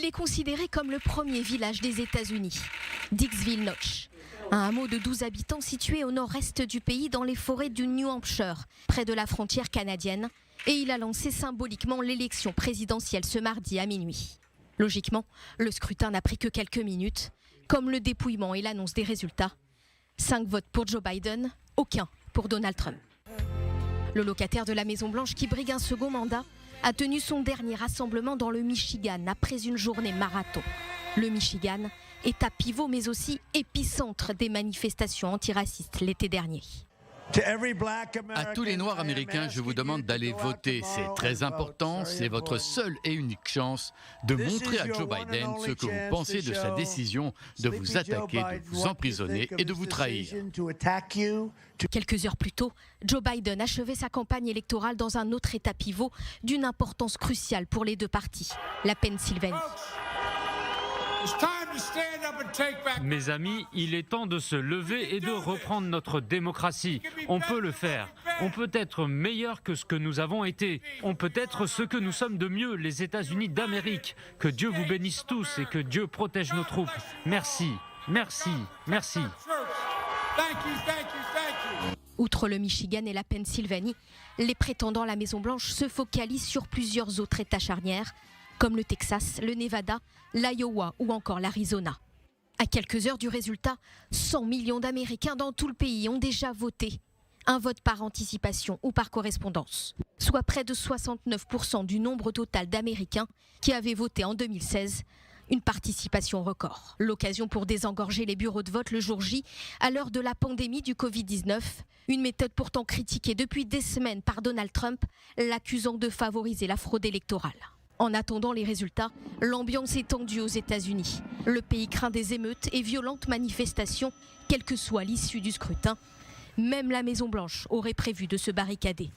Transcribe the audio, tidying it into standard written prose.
Il est considéré comme le premier village des États-Unis, Dixville Notch, un hameau de 12 habitants situé au nord-est du pays dans les forêts du New Hampshire, près de la frontière canadienne, et il a lancé symboliquement l'élection présidentielle ce mardi à minuit. Logiquement, le scrutin n'a pris que quelques minutes, comme le dépouillement et l'annonce des résultats. 5 votes pour Joe Biden, aucun pour Donald Trump. Le locataire de la Maison-Blanche qui brigue un second mandat a tenu son dernier rassemblement dans le Michigan après une journée marathon. Le Michigan, État pivot mais aussi épicentre des manifestations antiracistes l'été dernier. À tous les Noirs américains, je vous demande d'aller voter. C'est très important, c'est votre seule et unique chance de montrer à Joe Biden ce que vous pensez de sa décision de vous attaquer, de vous emprisonner et de vous trahir. Quelques heures plus tôt, Joe Biden achevait sa campagne électorale dans un autre État pivot d'une importance cruciale pour les deux partis, la Pennsylvanie. Mes amis, il est temps de se lever et de reprendre notre démocratie. On peut le faire. On peut être meilleur que ce que nous avons été. On peut être ce que nous sommes de mieux, les États-Unis d'Amérique. Que Dieu vous bénisse tous et que Dieu protège nos troupes. Merci, merci, merci. Outre le Michigan et la Pennsylvanie, les prétendants à la Maison-Blanche se focalisent sur plusieurs autres États charnières, comme le Texas, le Nevada, l'Iowa ou encore l'Arizona. À quelques heures du résultat, 100 millions d'Américains dans tout le pays ont déjà voté. Un vote par anticipation ou par correspondance, soit près de 69% du nombre total d'Américains qui avaient voté en 2016. Une participation record. L'occasion pour désengorger les bureaux de vote le jour J, à l'heure de la pandémie du Covid-19. Une méthode pourtant critiquée depuis des semaines par Donald Trump, l'accusant de favoriser la fraude électorale. En attendant les résultats, l'ambiance est tendue aux États-Unis. Le pays craint des émeutes et violentes manifestations, quelle que soit l'issue du scrutin. Même la Maison-Blanche aurait prévu de se barricader.